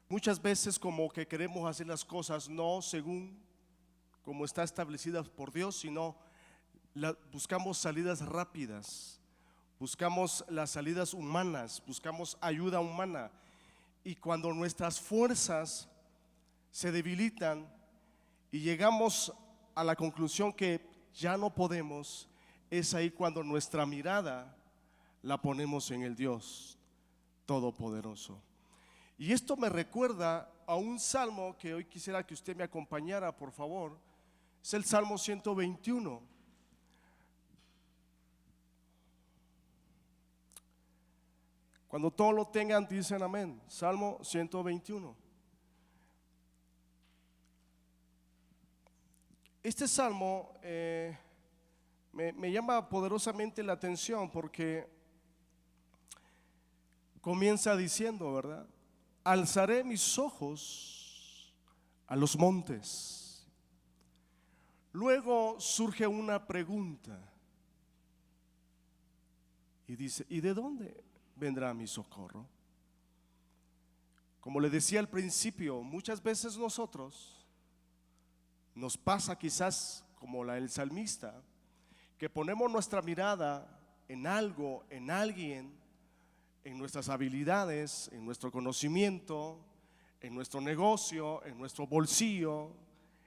Muchas veces como que queremos hacer las cosas no según como está establecidas por Dios, sino buscamos salidas rápidas, buscamos las salidas humanas, buscamos ayuda humana. Y cuando nuestras fuerzas se debilitan y llegamos a la conclusión que ya no podemos, es ahí cuando nuestra mirada la ponemos en el Dios Todopoderoso. Y esto me recuerda a un salmo que hoy quisiera que usted me acompañara, por favor. Es el Salmo 121. Cuando todos lo tengan, dicen amén. Salmo 121. Este salmo me llama poderosamente la atención porque comienza diciendo, ¿verdad? Alzaré mis ojos a los montes. Luego surge una pregunta y dice: ¿y de dónde vendrá mi socorro? Como le decía al principio, muchas veces nosotros nos pasa quizás como el salmista, que ponemos nuestra mirada en algo, en alguien, en nuestras habilidades, en nuestro conocimiento, en nuestro negocio, en nuestro bolsillo,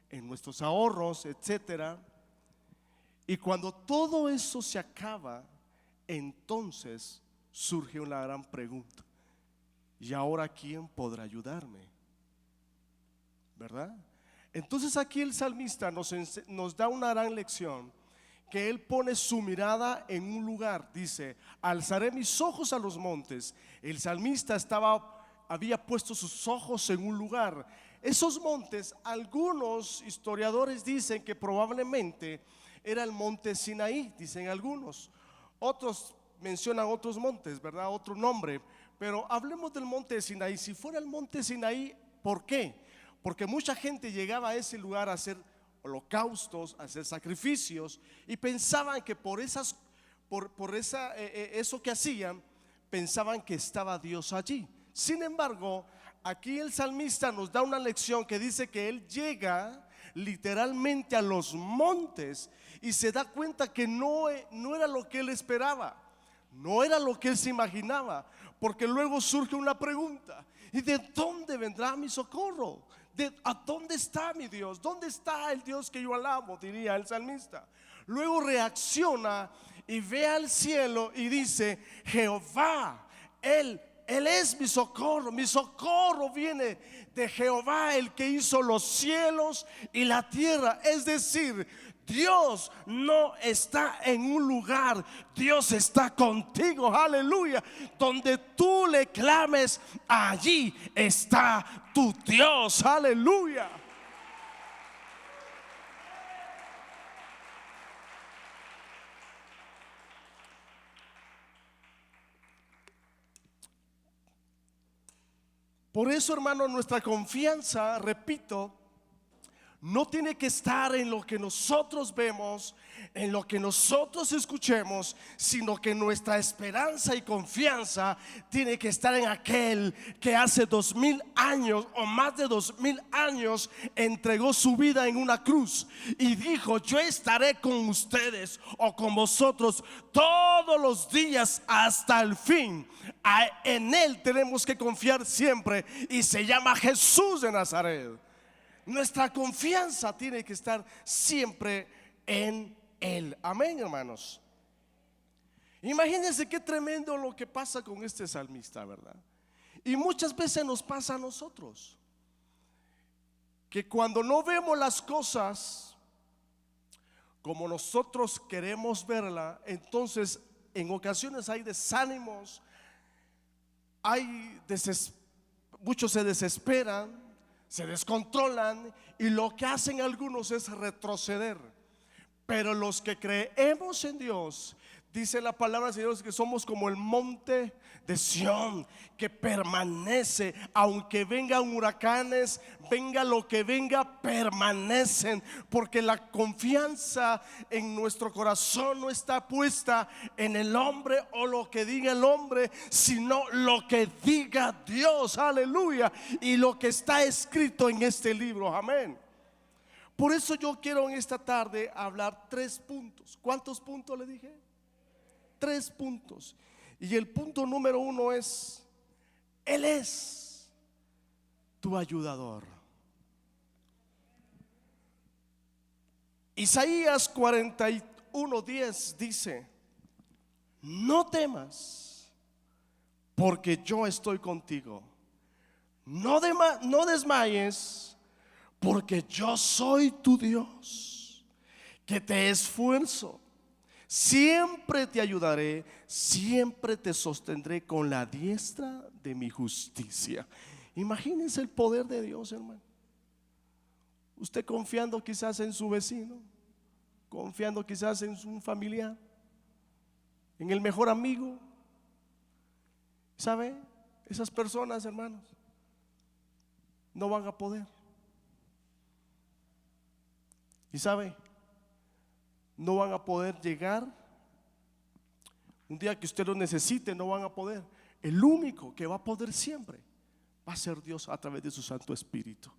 en nuestros ahorros, etcétera. Y cuando todo eso se acaba, entonces surge una gran pregunta: ¿y ahora quién podrá ayudarme? ¿Verdad? Entonces aquí el salmista nos da una gran lección, que él pone su mirada en un lugar. Dice: alzaré mis ojos a los montes. El salmista había puesto sus ojos en un lugar. Esos montes, algunos historiadores dicen que probablemente era el monte Sinaí, dicen algunos. Otros mencionan otros montes, ¿verdad? Otro nombre. Pero hablemos del monte Sinaí. Si fuera el monte Sinaí, ¿por qué? Porque mucha gente llegaba a ese lugar a hacer holocaustos, a hacer sacrificios, y pensaban que eso que hacían, pensaban que estaba Dios allí. Sin embargo, aquí el salmista nos da una lección que dice que él llega literalmente a los montes y se da cuenta que no era lo que él esperaba, no era lo que él se imaginaba, porque luego surge una pregunta: ¿y de dónde vendrá mi socorro? ¿A dónde está mi Dios? ¿Dónde está el Dios que yo alabo?, diría el salmista. Luego reacciona y ve al cielo y dice: Jehová, Él es mi socorro viene de Jehová, el que hizo los cielos y la tierra. Es decir, Dios no está en un lugar, Dios está contigo, aleluya. Donde tú le clames, allí está tu Dios, aleluya. Por eso, hermano, nuestra confianza, repito, no tiene que estar en lo que nosotros vemos, en lo que nosotros escuchemos, sino que nuestra esperanza y confianza tiene que estar en aquel que hace 2000 años o más de 2000 años entregó su vida en una cruz y dijo: yo estaré con ustedes o con vosotros todos los días hasta el fin. En Él tenemos que confiar siempre, y se llama Jesús de Nazaret. Nuestra confianza tiene que estar siempre en Él. Amén, hermanos. Imagínense qué tremendo lo que pasa con este salmista, ¿verdad? Y muchas veces nos pasa a nosotros, que cuando no vemos las cosas como nosotros queremos verla, entonces en ocasiones hay desánimos, muchos se desesperan, se descontrolan, y lo que hacen algunos es retroceder. Pero los que creemos en Dios Dice la palabra del Señor que somos como el monte de Sión, que permanece, aunque vengan huracanes, venga lo que venga, permanecen, porque la confianza en nuestro corazón no está puesta en el hombre o lo que diga el hombre, sino lo que diga Dios, aleluya, y lo que está escrito en este libro, amén. Por eso yo quiero en esta tarde hablar 3 puntos. ¿Cuántos puntos le dije? 3 puntos. Y el punto número 1 es: Él es tu ayudador. Isaías 41:10 dice: no temas, porque yo estoy contigo. No desmayes, porque yo soy tu Dios, que te esfuerzo. Siempre te ayudaré, siempre te sostendré con la diestra de mi justicia. Imagínense el poder de Dios, hermano. Usted confiando quizás en su vecino, confiando quizás en un familiar, en el mejor amigo. ¿Sabe? Esas personas, hermanos, no van a poder. ¿Y sabe? No van a poder llegar. Un día que usted lo necesite, no van a poder. El único que va a poder siempre va a ser Dios a través de su Santo Espíritu.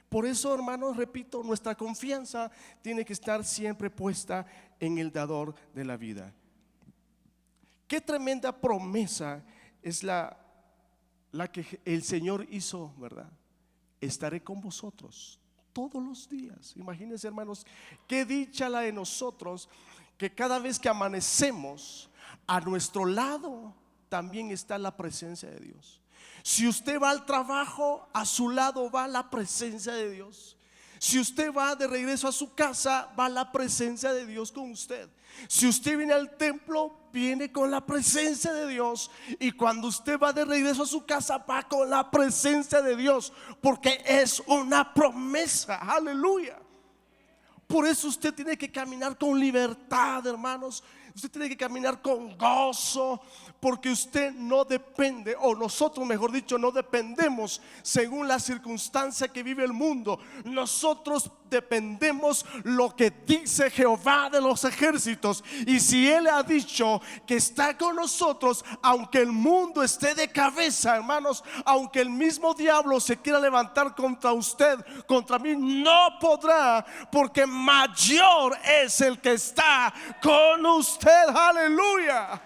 Por eso, hermanos, repito, nuestra confianza tiene que estar siempre puesta en el dador de la vida. Qué tremenda promesa es la que el Señor hizo, ¿verdad? Estaré con vosotros todos los días. Imagínense, hermanos, qué dicha la de nosotros, que cada vez que amanecemos, a nuestro lado también está la presencia de Dios. Si usted va al trabajo, a su lado va la presencia de Dios. Si usted va de regreso a su casa, va la presencia de Dios con usted. Si usted viene al templo, viene con la presencia de Dios. Y cuando usted va de regreso a su casa, va con la presencia de Dios, porque es una promesa, aleluya. Por eso usted tiene que caminar con libertad, hermanos. Usted tiene que caminar con gozo, porque usted no depende, o nosotros mejor dicho, no dependemos según la circunstancia que vive el mundo. Nosotros dependemos lo que dice Jehová de los ejércitos. Y si Él ha dicho que está con nosotros, aunque el mundo esté de cabeza, hermanos, aunque el mismo diablo se quiera levantar contra usted, contra mí, no podrá, porque mayor es el que está con usted. Aleluya.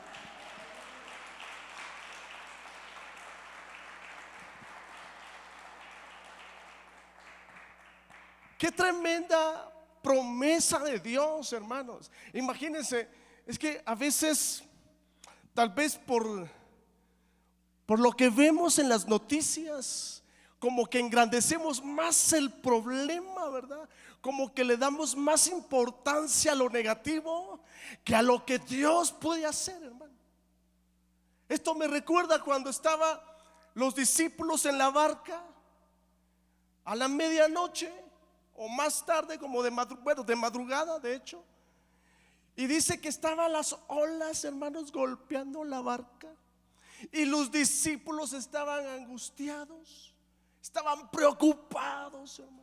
Qué tremenda promesa de Dios, hermanos. Imagínense, es que a veces, tal vez por lo que vemos en las noticias, como que engrandecemos más el problema, ¿verdad? Como que le damos más importancia a lo negativo que a lo que Dios puede hacer, hermano. Esto me recuerda cuando estaban los discípulos en la barca a la medianoche o más tarde, como de madrugada, de hecho. Y dice que estaban las olas, hermanos, golpeando la barca. Y los discípulos estaban angustiados, estaban preocupados, hermanos.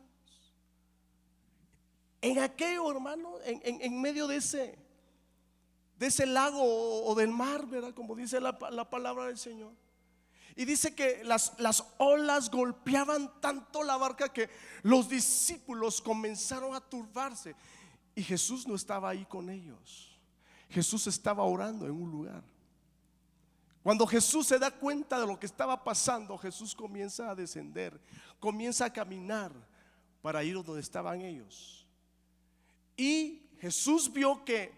En aquello, hermano, en medio de ese lago o del mar, ¿verdad? Como dice la palabra del Señor. Y dice que las olas golpeaban tanto la barca que los discípulos comenzaron a turbarse. Y Jesús no estaba ahí con ellos. Jesús estaba orando en un lugar. Cuando Jesús se da cuenta de lo que estaba pasando, Jesús comienza a descender, comienza a caminar para ir donde estaban ellos. Y Jesús vio que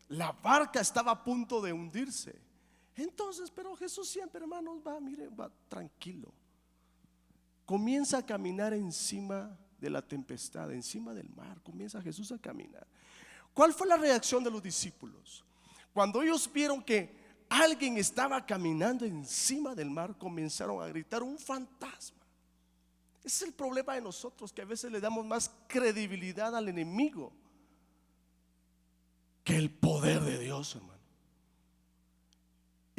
la barca estaba a punto de hundirse. Entonces, pero Jesús siempre, hermanos, va tranquilo. Comienza a caminar encima de la tempestad, encima del mar. Comienza Jesús a caminar. ¿Cuál fue la reacción de los discípulos? Cuando ellos vieron que alguien estaba caminando encima del mar, comenzaron a gritar: un fantasma. Ese es el problema de nosotros, que a veces le damos más credibilidad al enemigo que el poder de Dios, hermanos.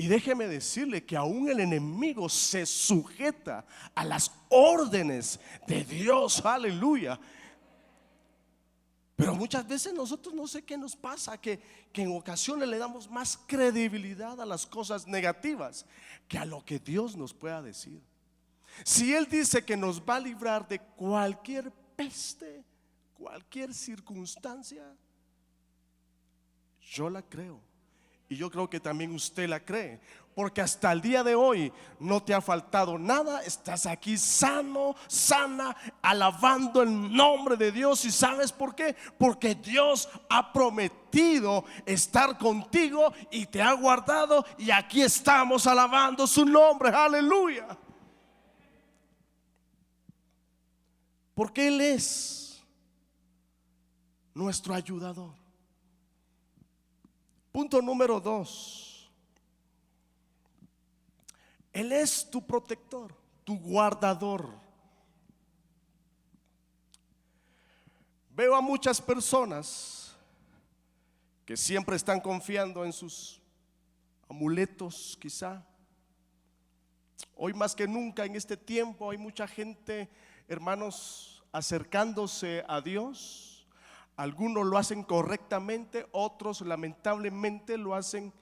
Y déjeme decirle que aún el enemigo se sujeta a las órdenes de Dios, aleluya. Pero muchas veces nosotros no sé qué nos pasa, que en ocasiones le damos más credibilidad a las cosas negativas que a lo que Dios nos pueda decir. Si Él dice que nos va a librar de cualquier peste, cualquier circunstancia, yo la creo. Y yo creo que también usted la cree, porque hasta el día de hoy no te ha faltado nada. Estás aquí sano, sana, alabando el nombre de Dios. ¿Y sabes por qué? Porque Dios ha prometido estar contigo y te ha guardado, y aquí estamos alabando su nombre, aleluya. Porque Él es nuestro ayudador. Punto número 2. Él es tu protector, tu guardador. Veo a muchas personas que siempre están confiando en sus amuletos, quizá. Hoy más que nunca en este tiempo hay mucha gente, hermanos, acercándose a Dios. Algunos lo hacen correctamente, otros lamentablemente lo hacen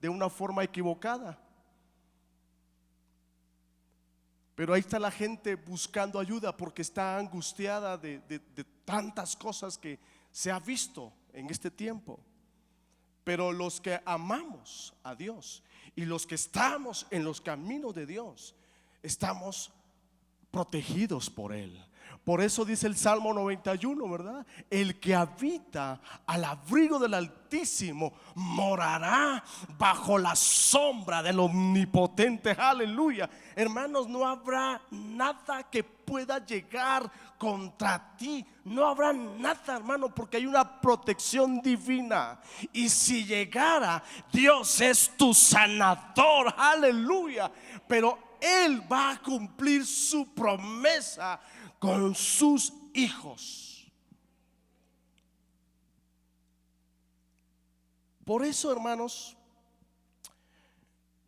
de una forma equivocada. Pero ahí está la gente buscando ayuda porque está angustiada de tantas cosas que se ha visto en este tiempo. Pero los que amamos a Dios y los que estamos en los caminos de Dios, estamos protegidos por Él. Por eso dice el Salmo 91, ¿verdad? El que habita al abrigo del Altísimo morará bajo la sombra del Omnipotente, aleluya. Hermanos, no habrá nada que pueda llegar contra ti. No habrá nada, hermano, porque hay una protección divina. Y si llegara, Dios es tu sanador, aleluya. Pero Él va a cumplir su promesa con sus hijos. Por eso, hermanos,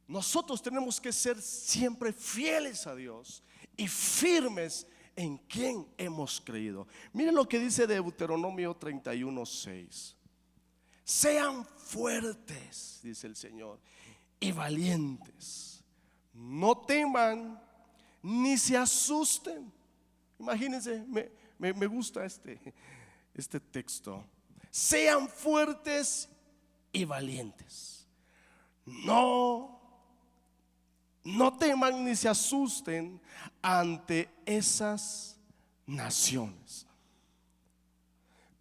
nosotros tenemos que ser siempre fieles a Dios y firmes en quien hemos creído. Miren lo que dice Deuteronomio 31:6. Sean fuertes, dice el Señor, y valientes. No teman ni se asusten. Imagínense, me gusta este texto. Sean fuertes y valientes. No teman ni se asusten ante esas naciones.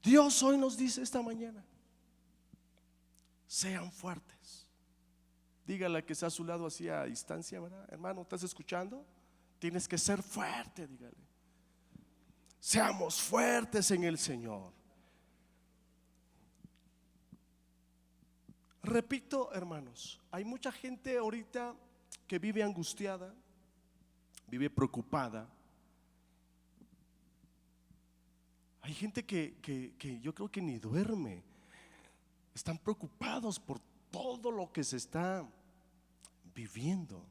Dios hoy nos dice esta mañana: sean fuertes. Dígale que está a su lado así a distancia, ¿verdad? Hermano, ¿estás escuchando? Tienes que ser fuerte, dígale. Seamos fuertes en el Señor. Repito, hermanos, hay mucha gente ahorita que vive angustiada, vive preocupada. Hay gente que yo creo que ni duerme. Están preocupados por todo lo que se está viviendo.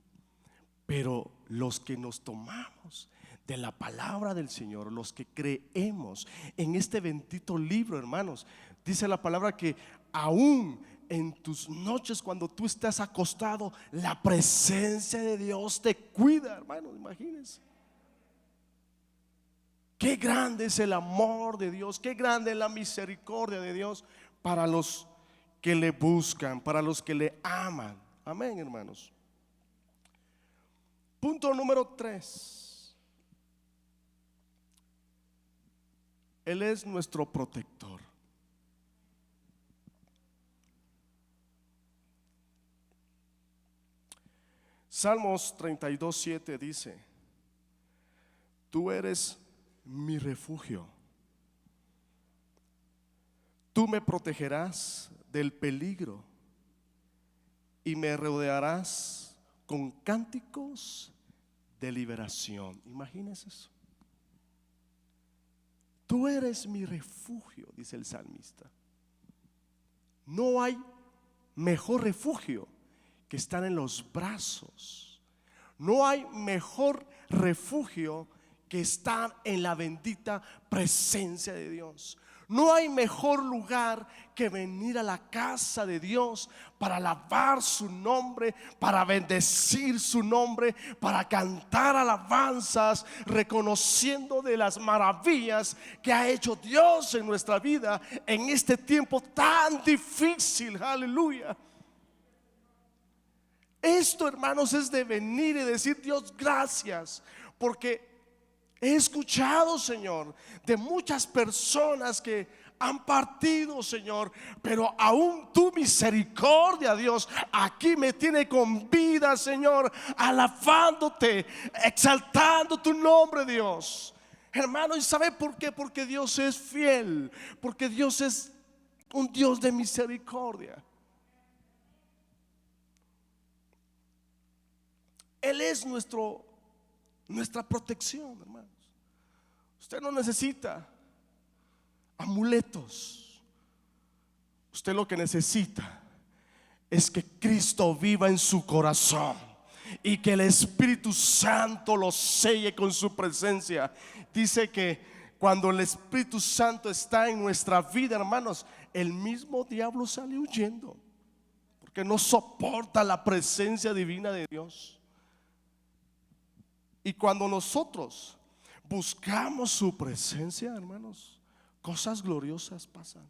Pero los que nos tomamos de la palabra del Señor, los que creemos en este bendito libro, hermanos, dice la palabra que aún en tus noches, cuando tú estás acostado, la presencia de Dios te cuida, hermanos. Imagínense qué grande es el amor de Dios, qué grande es la misericordia de Dios para los que le buscan, para los que le aman. Amén, hermanos. Punto número 3. Él es nuestro protector. Salmos 32:7 dice: tú eres mi refugio. Tú me protegerás del peligro y me rodearás con cánticos de liberación. Imagínense eso. Tú eres mi refugio, dice el salmista. No hay mejor refugio que están en los brazos. No hay mejor refugio que estar en la bendita presencia de Dios. No hay mejor lugar que venir a la casa de Dios para alabar su nombre, para bendecir su nombre, para cantar alabanzas, reconociendo de las maravillas que ha hecho Dios en nuestra vida en este tiempo tan difícil. Aleluya. Esto, hermanos, es de venir y decir: Dios, gracias, porque he escuchado, Señor, de muchas personas que han partido, Señor, pero aún tu misericordia, Dios, aquí me tiene con vida, Señor, alabándote, exaltando tu nombre, Dios. Hermano, ¿y sabe por qué? Porque Dios es fiel, porque Dios es un Dios de misericordia. Él es nuestra protección, hermanos. Usted no necesita amuletos. Usted lo que necesita es que Cristo viva en su corazón y que el Espíritu Santo lo selle con su presencia. Dice que cuando el Espíritu Santo está en nuestra vida, hermanos, el mismo diablo sale huyendo, porque no soporta la presencia divina de Dios. Y cuando nosotros buscamos su presencia, hermanos, cosas gloriosas pasan.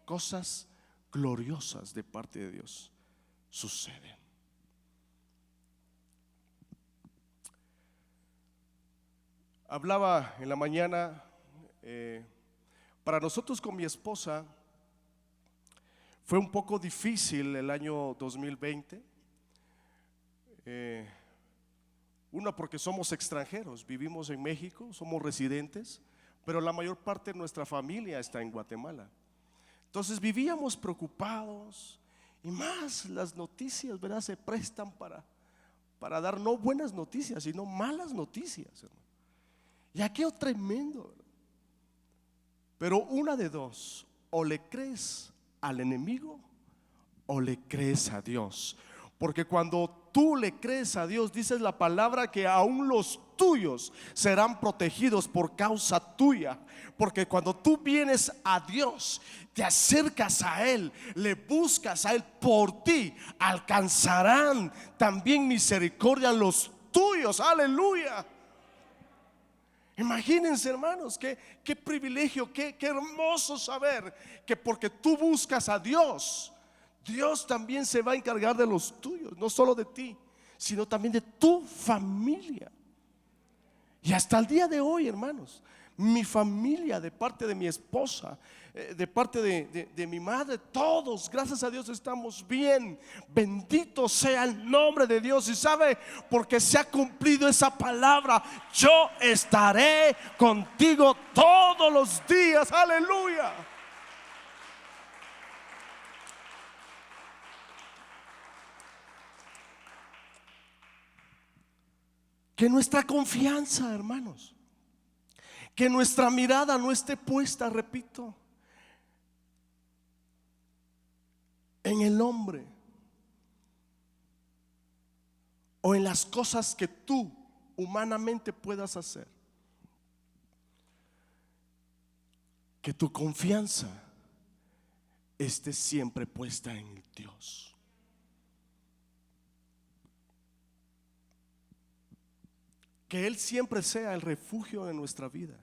Cosas gloriosas de parte de Dios suceden. Hablaba en la mañana, para nosotros con mi esposa fue un poco difícil el año 2020. Uno, porque somos extranjeros, vivimos en México, somos residentes, pero la mayor parte de nuestra familia está en Guatemala. Entonces vivíamos preocupados, y más las noticias, ¿verdad?, se prestan para dar no buenas noticias, sino malas noticias, hermano. Y aquello tremendo, ¿verdad? Pero una de dos: o le crees al enemigo o le crees a Dios. Porque cuando tú le crees a Dios, dices la palabra que aún los tuyos serán protegidos por causa tuya. Porque cuando tú vienes a Dios, te acercas a Él, le buscas a Él, por ti alcanzarán también misericordia los tuyos. Aleluya. Imagínense, hermanos, qué privilegio, qué hermoso saber que porque tú buscas a Dios, Dios también se va a encargar de los tuyos, no solo de ti, sino también de tu familia. Y hasta el día de hoy, hermanos, mi familia, de parte de mi esposa, de parte de mi madre, todos, gracias a Dios, estamos bien. Bendito sea el nombre de Dios. Y sabe, porque se ha cumplido esa palabra: yo estaré contigo todos los días. Aleluya. Que nuestra confianza, hermanos, que nuestra mirada no esté puesta, repito, en el hombre o en las cosas que tú humanamente puedas hacer. Que tu confianza esté siempre puesta en Dios. Que Él siempre sea el refugio de nuestra vida.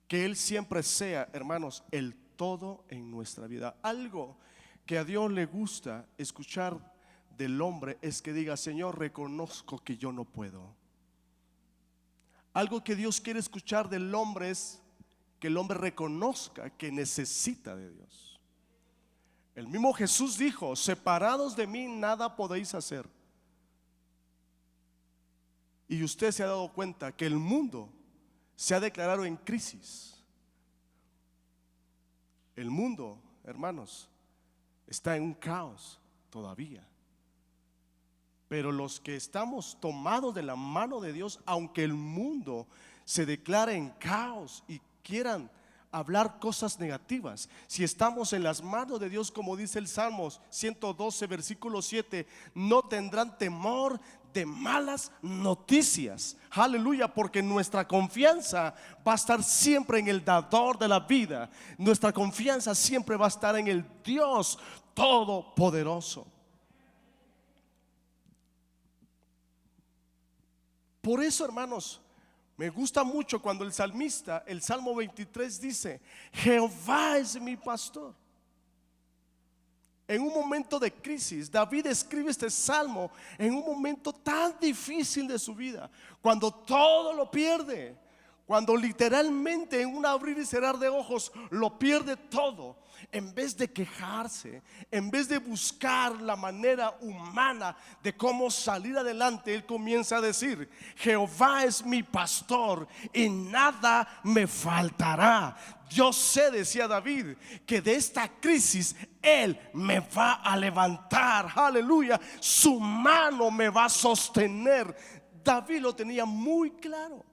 Que Él siempre sea, hermanos, el todo en nuestra vida. Algo que a Dios le gusta escuchar del hombre es que diga: Señor, reconozco que yo no puedo. Algo que Dios quiere escuchar del hombre es que el hombre reconozca que necesita de Dios. El mismo Jesús dijo: separados de mí nada podéis hacer. Y usted se ha dado cuenta que el mundo se ha declarado en crisis. El mundo, hermanos, está en un caos todavía. Pero los que estamos tomados de la mano de Dios, aunque el mundo se declare en caos y quieran hablar cosas negativas. Si estamos en las manos de Dios, como dice el Salmos 112 versículo 7, no tendrán temor de malas noticias. Aleluya, porque nuestra confianza va a estar siempre en el dador de la vida. Nuestra confianza siempre va a estar en el Dios todopoderoso. Por eso, hermanos, me gusta mucho cuando el salmista, el Salmo 23 dice: Jehová es mi pastor. En un momento de crisis, David escribe este salmo en un momento tan difícil de su vida, cuando todo lo pierde, cuando literalmente en un abrir y cerrar de ojos lo pierde todo. En vez de quejarse, en vez de buscar la manera humana de cómo salir adelante, él comienza a decir: Jehová es mi pastor y nada me faltará. Yo sé, decía David, que de esta crisis él me va a levantar. Aleluya, su mano me va a sostener. David lo tenía muy claro.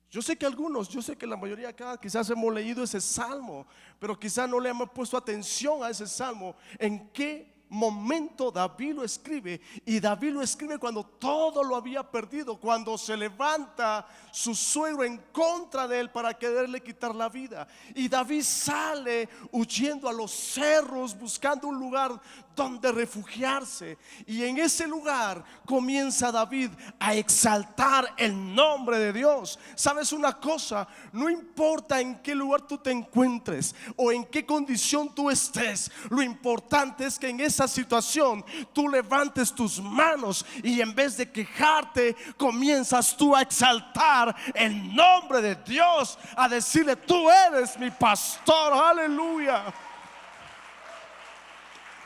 Yo sé que algunos, yo sé que la mayoría acá quizás hemos leído ese salmo, pero quizás no le hemos puesto atención a ese salmo. ¿En qué momento David lo escribe? Y David lo escribe cuando todo lo había perdido, cuando se levanta su suegro en contra de él para quererle quitar la vida, y David sale huyendo a los cerros buscando un lugar donde refugiarse, y en ese lugar comienza David a exaltar el nombre de Dios. ¿Sabes una cosa? No importa en qué lugar tú te encuentres o en qué condición tú estés, lo importante es que en esa situación tú levantes tus manos y en vez de quejarte, comienzas tú a exaltar el nombre de Dios, a decirle: tú eres mi pastor. Aleluya.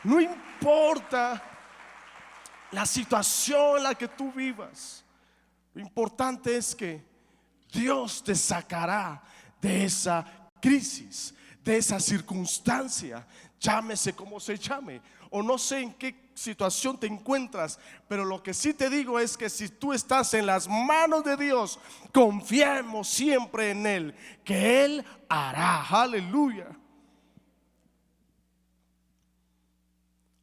No importa la situación en la que tú vivas, lo importante es que Dios te sacará de esa crisis, de esa circunstancia, llámese como se llame, o no sé en qué situación te encuentras, pero lo que sí te digo es que si tú estás en las manos de Dios, confiemos siempre en Él, que Él hará. Aleluya.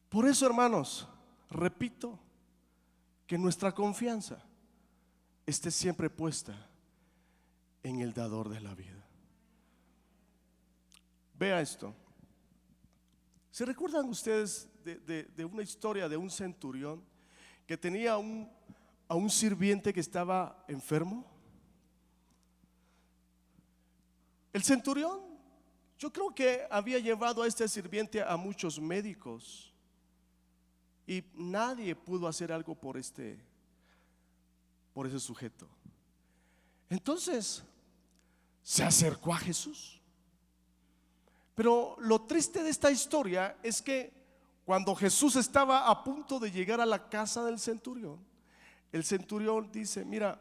Por eso, hermanos, repito, que nuestra confianza esté siempre puesta en el dador de la vida. Vea esto. ¿Se recuerdan ustedes de una historia de un centurión que tenía a un sirviente que estaba enfermo? El centurión, yo creo que había llevado a este sirviente a muchos médicos y nadie pudo hacer algo por ese sujeto. Entonces se acercó a Jesús. Pero lo triste de esta historia es que cuando Jesús estaba a punto de llegar a la casa del centurión, el centurión dice: mira,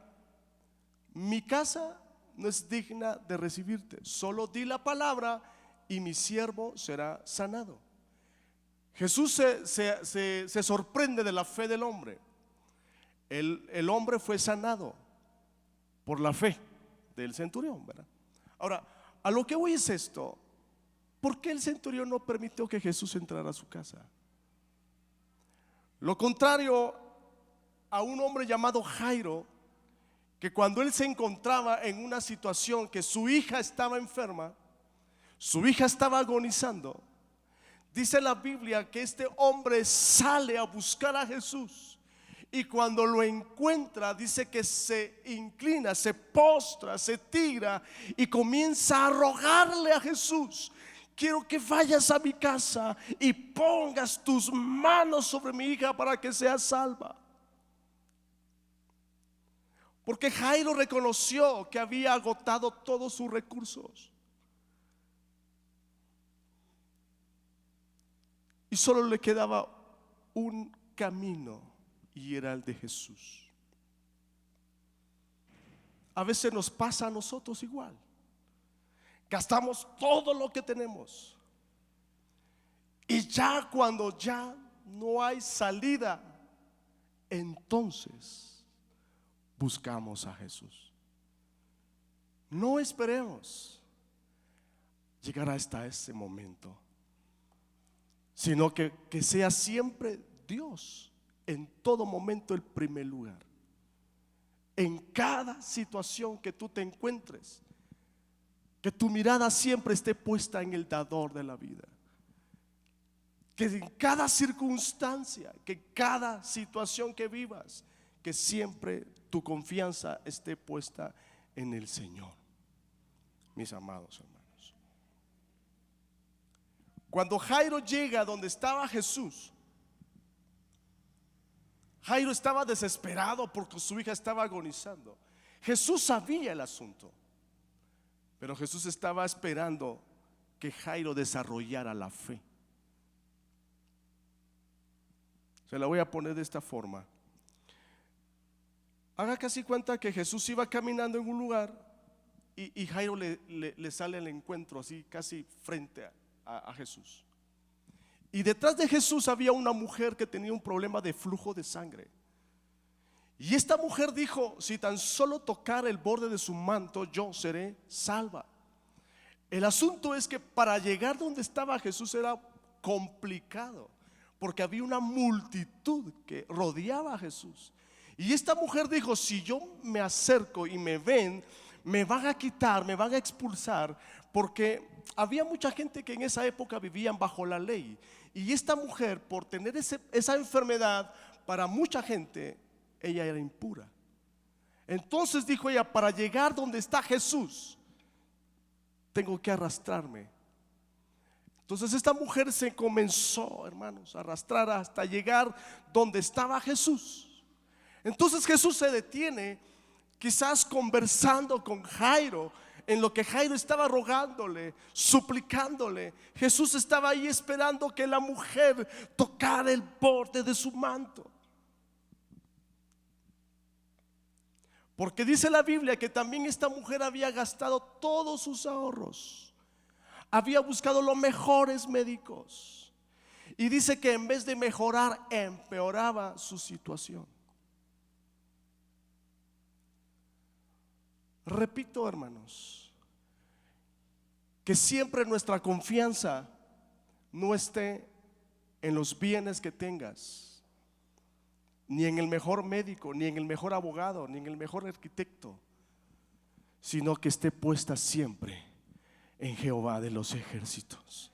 mi casa no es digna de recibirte, solo di la palabra y mi siervo será sanado. Jesús se sorprende de la fe del hombre. El hombre fue sanado por la fe del centurión, ¿verdad? Ahora, a lo que voy es esto: ¿por qué el centurión no permitió que Jesús entrara a su casa? Lo contrario a un hombre llamado Jairo, que cuando él se encontraba en una situación que su hija estaba enferma, su hija estaba agonizando, dice la Biblia que este hombre sale a buscar a Jesús, y cuando lo encuentra dice que se inclina, se postra, se tira y comienza a rogarle a Jesús: quiero que vayas a mi casa y pongas tus manos sobre mi hija para que sea salva. Porque Jairo reconoció que había agotado todos sus recursos y solo le quedaba un camino, y era el de Jesús. A veces nos pasa a nosotros igual. Gastamos todo lo que tenemos y ya cuando ya no hay salida, entonces buscamos a Jesús. No esperemos llegar hasta ese momento, sino que sea siempre Dios en todo momento el primer lugar. En cada situación que tú te encuentres, que tu mirada siempre esté puesta en el dador de la vida. Que en cada circunstancia, que en cada situación que vivas, que siempre tu confianza esté puesta en el Señor. Mis amados hermanos, cuando Jairo llega donde estaba Jesús, Jairo estaba desesperado porque su hija estaba agonizando. Jesús sabía el asunto, pero Jesús estaba esperando que Jairo desarrollara la fe. Se la voy a poner de esta forma. Haga casi cuenta que Jesús iba caminando en un lugar y Jairo le sale al encuentro, así casi frente a Jesús. Y detrás de Jesús había una mujer que tenía un problema de flujo de sangre. Y esta mujer dijo: si tan solo tocar el borde de su manto, yo seré salva. El asunto es que para llegar donde estaba Jesús era complicado, porque había una multitud que rodeaba a Jesús. Y esta mujer dijo: si yo me acerco y me ven, me van a quitar, me van a expulsar, porque había mucha gente que en esa época vivían bajo la ley. Y esta mujer, por tener esa enfermedad, para mucha gente, ella era impura. Entonces dijo ella: para llegar donde está Jesús, tengo que arrastrarme. Entonces esta mujer se comenzó, hermanos, a arrastrar hasta llegar donde estaba Jesús. Entonces Jesús se detiene, quizás conversando con Jairo, en lo que Jairo estaba rogándole, suplicándole. Jesús estaba ahí esperando que la mujer tocara el borde de su manto. Porque dice la Biblia que también esta mujer había gastado todos sus ahorros, había buscado los mejores médicos, y dice que en vez de mejorar, empeoraba su situación. Repito, hermanos, que siempre nuestra confianza no esté en los bienes que tengas, ni en el mejor médico, ni en el mejor abogado, ni en el mejor arquitecto, sino que esté puesta siempre en Jehová de los ejércitos,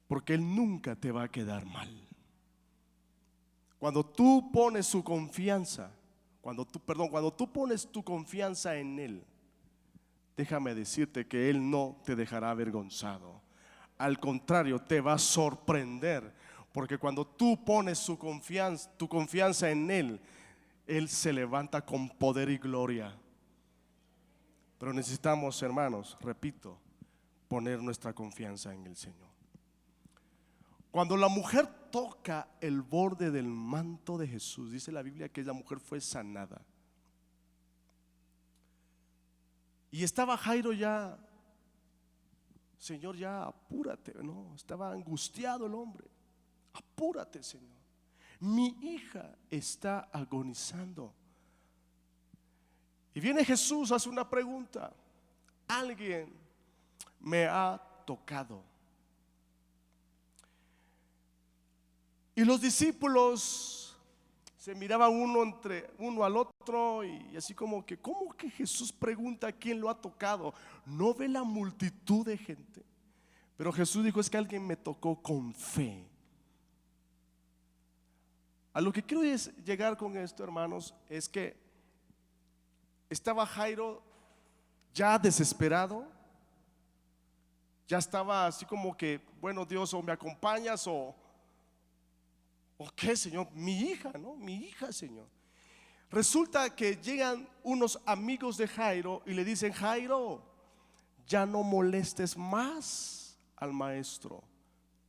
porque Él nunca te va a quedar mal. Cuando tú pones su confianza, cuando tú pones tu confianza en Él, déjame decirte que Él no te dejará avergonzado. Al contrario, te va a sorprender, porque cuando tú pones tu confianza en Él, Él se levanta con poder y gloria. Pero necesitamos, hermanos, repito, poner nuestra confianza en el Señor. Cuando la mujer toca el borde del manto de Jesús, dice la Biblia que la mujer fue sanada. Y estaba Jairo ya: Señor, ya apúrate. No, estaba angustiado el hombre. Apúrate, Señor, mi hija está agonizando. Y viene Jesús, hace una pregunta: alguien me ha tocado. Y los discípulos se miraban uno al otro, y así como que: ¿cómo que Jesús pregunta quién lo ha tocado? ¿No ve la multitud de gente? Pero Jesús dijo: es que alguien me tocó con fe. A lo que quiero llegar con esto, hermanos, es que estaba Jairo ya desesperado, ya estaba así como que: bueno, Dios, o me acompañas o qué, Señor, mi hija, ¿no? Mi hija, Señor. Resulta que llegan unos amigos de Jairo y le dicen: Jairo, ya no molestes más al maestro,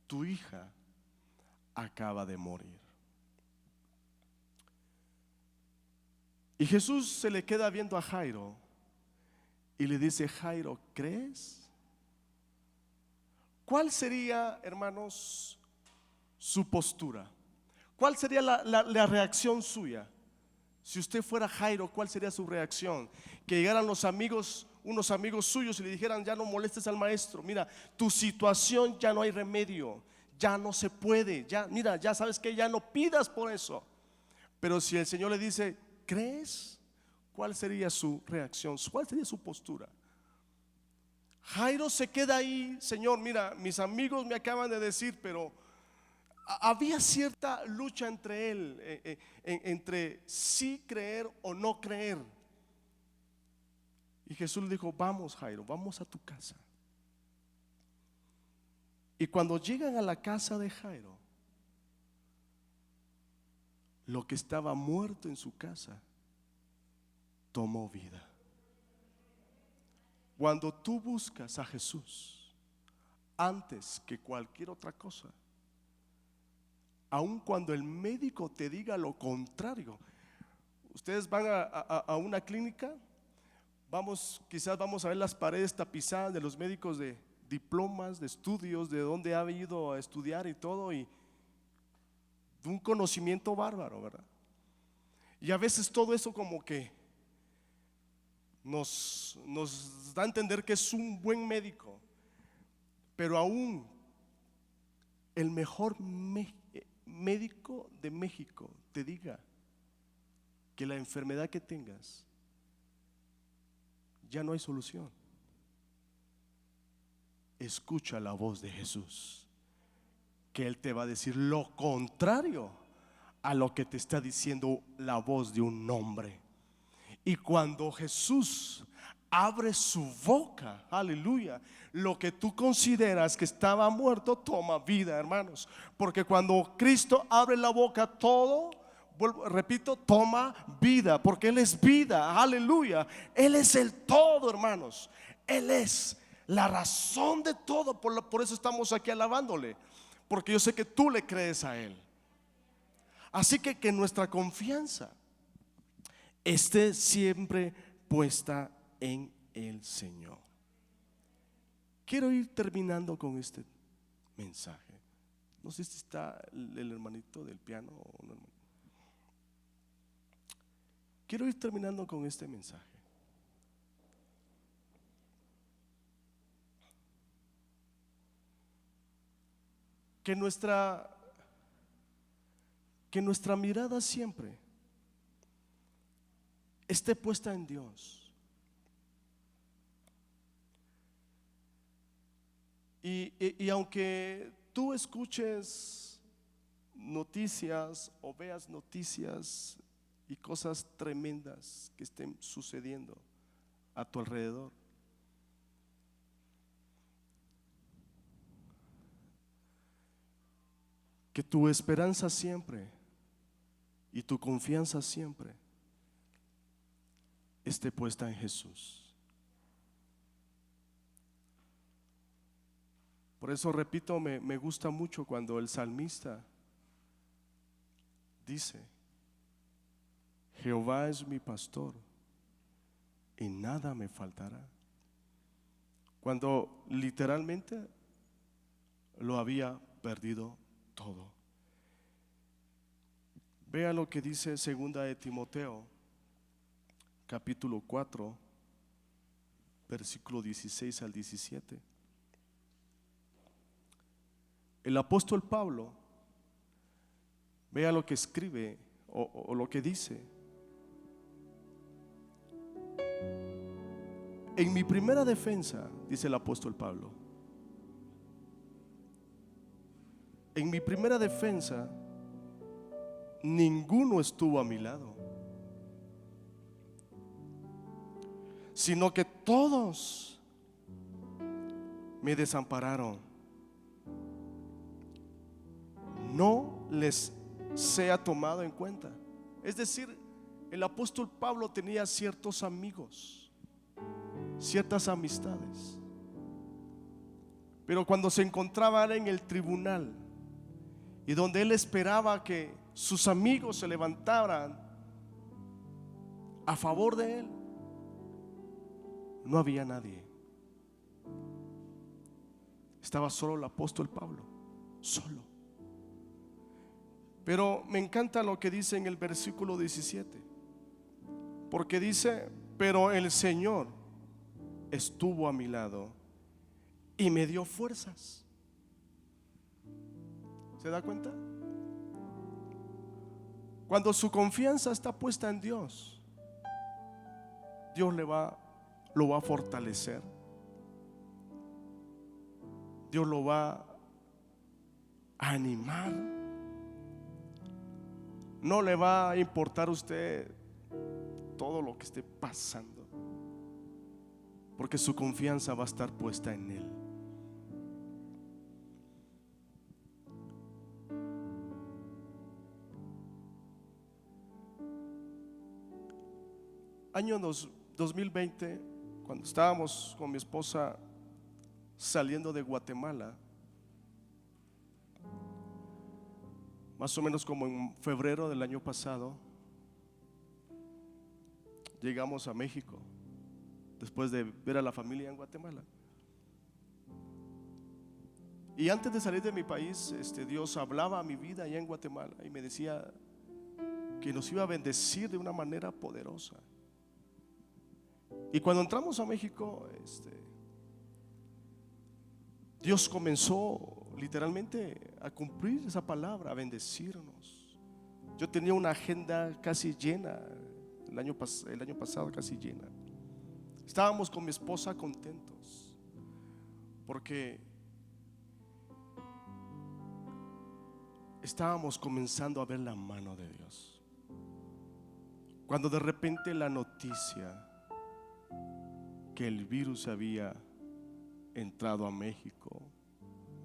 tu hija acaba de morir. Y Jesús se le queda viendo a Jairo y le dice: Jairo, ¿crees? ¿Cuál sería, hermanos, su postura? ¿Cuál sería la reacción suya Si usted fuera Jairo, ¿cuál sería su reacción? Que llegaran los amigos, unos amigos suyos, y le dijeran: ya no molestes al maestro, mira, tu situación ya no hay remedio, ya no se puede, ya, mira, ya sabes que ya no pidas por eso. Pero si el Señor le dice: ¿crees? ¿Cuál sería su reacción? ¿Cuál sería su postura? Jairo se queda ahí: Señor, mira, mis amigos me acaban de decir, pero había cierta lucha entre él, entre sí creer o no creer. Y Jesús le dijo: vamos, Jairo, vamos a tu casa. Y cuando llegan a la casa de Jairo, lo que estaba muerto en su casa tomó vida. Cuando tú buscas a Jesús antes que cualquier otra cosa, aun cuando el médico te diga lo contrario. Ustedes van a una clínica, quizás vamos a ver las paredes tapizadas de los médicos, de diplomas, de estudios, de dónde ha ido a estudiar y todo, y de un conocimiento bárbaro, ¿verdad? Y a veces todo eso como que nos da a entender que es un buen médico, pero aún el mejor médico de México te diga que la enfermedad que tengas ya no hay solución, escucha la voz de Jesús, que Él te va a decir lo contrario a lo que te está diciendo la voz de un hombre. Y cuando Jesús abre su boca, aleluya, lo que tú consideras que estaba muerto toma vida, hermanos. Porque cuando Cristo abre la boca, todo, repito, toma vida, porque Él es vida, aleluya. Él es el todo, hermanos. Él es la razón de todo. Por eso estamos aquí alabándole, porque yo sé que tú le crees a Él. Así que nuestra confianza esté siempre puesta en el Señor. Quiero ir terminando con este mensaje. No sé si está el hermanito del piano o no. Quiero ir terminando con este mensaje. Que nuestra mirada siempre esté puesta en Dios. Y aunque tú escuches noticias o veas noticias y cosas tremendas que estén sucediendo a tu alrededor, que tu esperanza siempre y tu confianza siempre esté puesta en Jesús. Por eso repito, me gusta mucho cuando el salmista dice: Jehová es mi pastor y nada me faltará. Cuando literalmente lo había perdido todo. Vea lo que dice segunda de Timoteo, capítulo 4, versículo 16 al 17. El apóstol Pablo, vea lo que escribe o lo que dice: en mi primera defensa, dice el apóstol Pablo, en mi primera defensa ninguno estuvo a mi lado, sino que todos me desampararon. No les sea tomado en cuenta. Es decir, el apóstol Pablo tenía ciertos amigos, ciertas amistades, pero cuando se encontraba en el tribunal y donde él esperaba que sus amigos se levantaran a favor de él, no había nadie. Estaba solo el apóstol Pablo, solo. Pero me encanta lo que dice en el versículo 17: Porque dice, pero el Señor estuvo a mi lado y me dio fuerzas. ¿Se da cuenta? Cuando su confianza está puesta en Dios, Dios lo va a fortalecer. Dios lo va a animar. No le va a importar a usted todo lo que esté pasando, porque su confianza va a estar puesta en Él. Año 2020, cuando estábamos con mi esposa saliendo de Guatemala, más o menos como en febrero del año pasado, llegamos a México después de ver a la familia en Guatemala. Y antes de salir de mi país, Dios hablaba a mi vida allá en Guatemala y me decía que nos iba a bendecir de una manera poderosa. Y cuando entramos a México, Dios comenzó literalmente a cumplir esa palabra, a bendecirnos. Yo tenía una agenda casi llena, el año pasado casi llena. Estábamos con mi esposa contentos porque estábamos comenzando a ver la mano de Dios. Cuando de repente la noticia que el virus había entrado a México,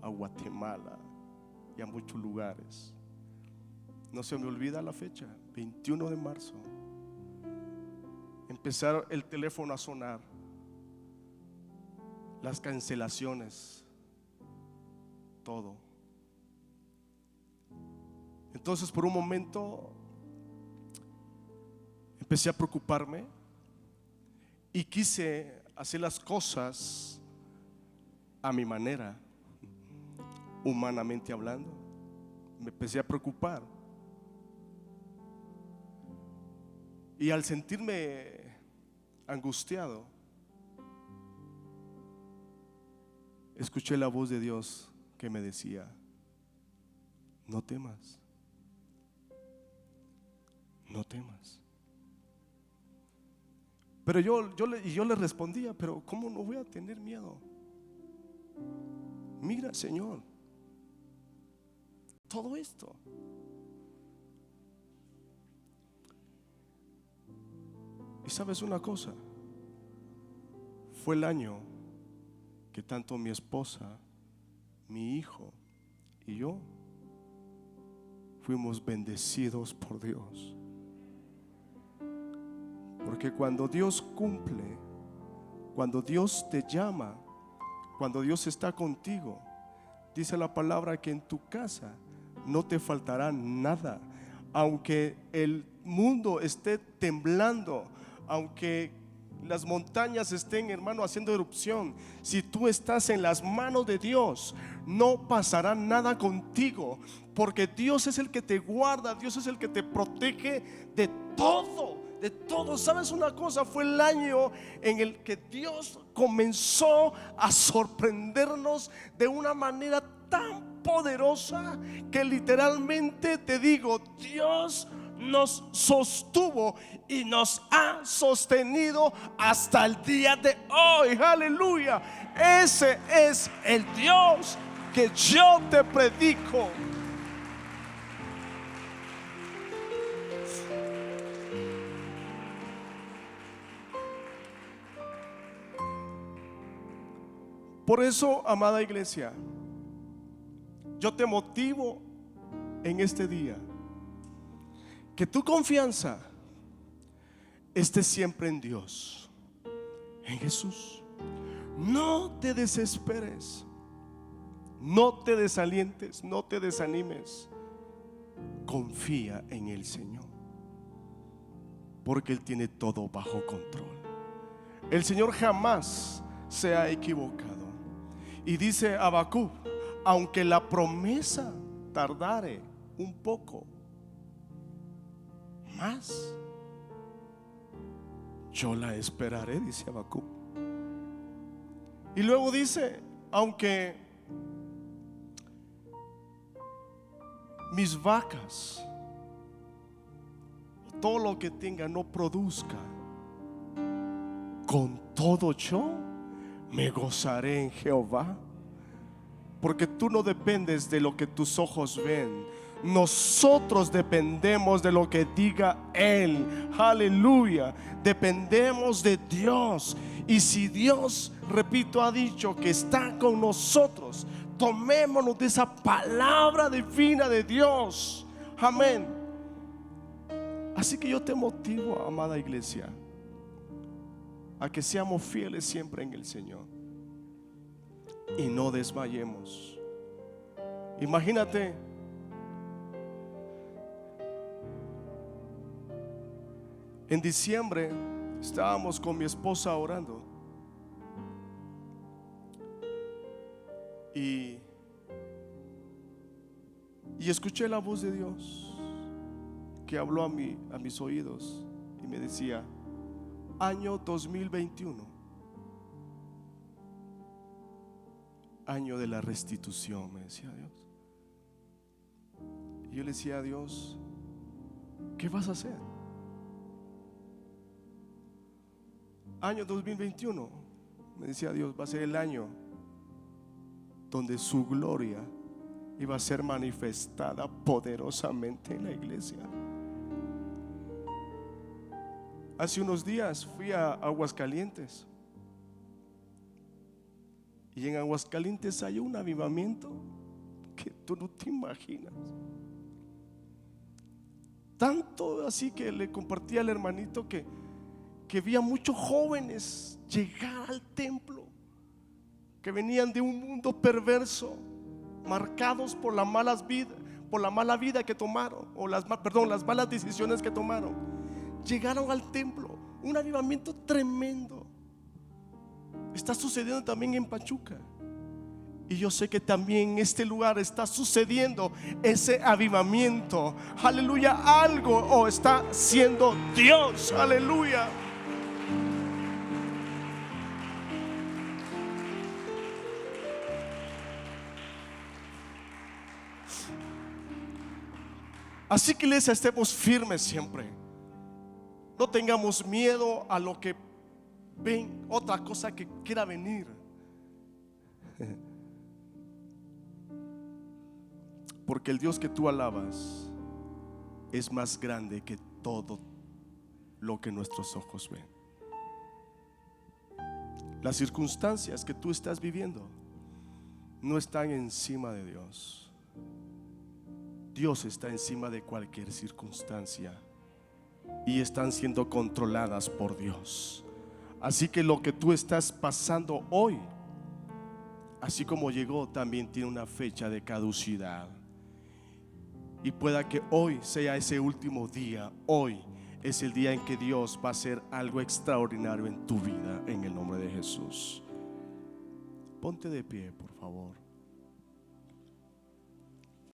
a Guatemala y a muchos lugares, no se me olvida la fecha, 21 de marzo. Empezaron el teléfono a sonar, las cancelaciones, todo. Entonces por un momento empecé a preocuparme y quise hacer las cosas a mi manera, humanamente hablando. Me empecé a preocupar. Y al sentirme angustiado, escuché la voz de Dios que me decía: no temas, no temas. Pero yo le respondía: pero ¿cómo no voy a tener miedo? Mira, Señor, todo esto. Y sabes una cosa, fue el año que tanto mi esposa, mi hijo y yo fuimos bendecidos por Dios. Porque cuando Dios cumple, cuando Dios te llama, cuando Dios está contigo, dice la palabra que en tu casa no te faltará nada. Aunque el mundo esté temblando, aunque las montañas estén, hermano, haciendo erupción, si tú estás en las manos de Dios, no pasará nada contigo, porque Dios es el que te guarda, Dios es el que te protege de todo. De todo. ¿Sabes una cosa? Fue el año en el que Dios comenzó a sorprendernos de una manera tan poderosa que literalmente te digo, Dios nos sostuvo y nos ha sostenido hasta el día de hoy. Aleluya. Ese es el Dios que yo te predico. Por eso, amada iglesia, yo te motivo en este día que tu confianza esté siempre en Dios, en Jesús. No te desesperes, no te desalientes, no te desanimes. Confía en el Señor, porque Él tiene todo bajo control. El Señor jamás se ha equivocado. Y dice Habacuc: aunque la promesa tardare un poco más, yo la esperaré, dice Habacuc. Y luego dice, aunque mis vacas, todo lo que tenga no produzca, con todo yo me gozaré en Jehová. Porque tú no dependes de lo que tus ojos ven, nosotros dependemos de lo que diga Él. Aleluya. Dependemos de Dios. Y si Dios, repito, ha dicho que está con nosotros, tomémonos de esa palabra divina de Dios. Amén. Así que yo te motivo, amada iglesia, a que seamos fieles siempre en el Señor y no desmayemos. Imagínate, en diciembre estábamos con mi esposa orando y escuché la voz de Dios que habló a mis oídos y me decía: año 2021, año de la restitución, me decía Dios. Y yo le decía a Dios: ¿qué vas a hacer? Año 2021, me decía Dios, va a ser el año donde su gloria iba a ser manifestada poderosamente en la iglesia. Hace unos días fui a Aguascalientes y en Aguascalientes hay un avivamiento que tú no te imaginas. Tanto así que le compartí al hermanito que había muchos jóvenes llegar al templo que venían de un mundo perverso, marcados por la mala vida que tomaron, o las malas decisiones que tomaron. Llegaron al templo, un avivamiento tremendo. Está sucediendo también en Pachuca. Y yo sé que también en este lugar está sucediendo ese avivamiento. Aleluya, algo está haciendo Dios. Aleluya. Así que iglesia, estemos firmes siempre. No tengamos miedo a lo que ven, otra cosa que quiera venir. Porque el Dios que tú alabas es más grande que todo lo que nuestros ojos ven. Las circunstancias que tú estás viviendo no están encima de Dios. Dios está encima de cualquier circunstancia y están siendo controladas por Dios. Así que lo que tú estás pasando hoy, así como llegó, también tiene una fecha de caducidad. Y pueda que hoy sea ese último día. Hoy es el día en que Dios va a hacer algo extraordinario en tu vida, en el nombre de Jesús. Ponte de pie, por favor.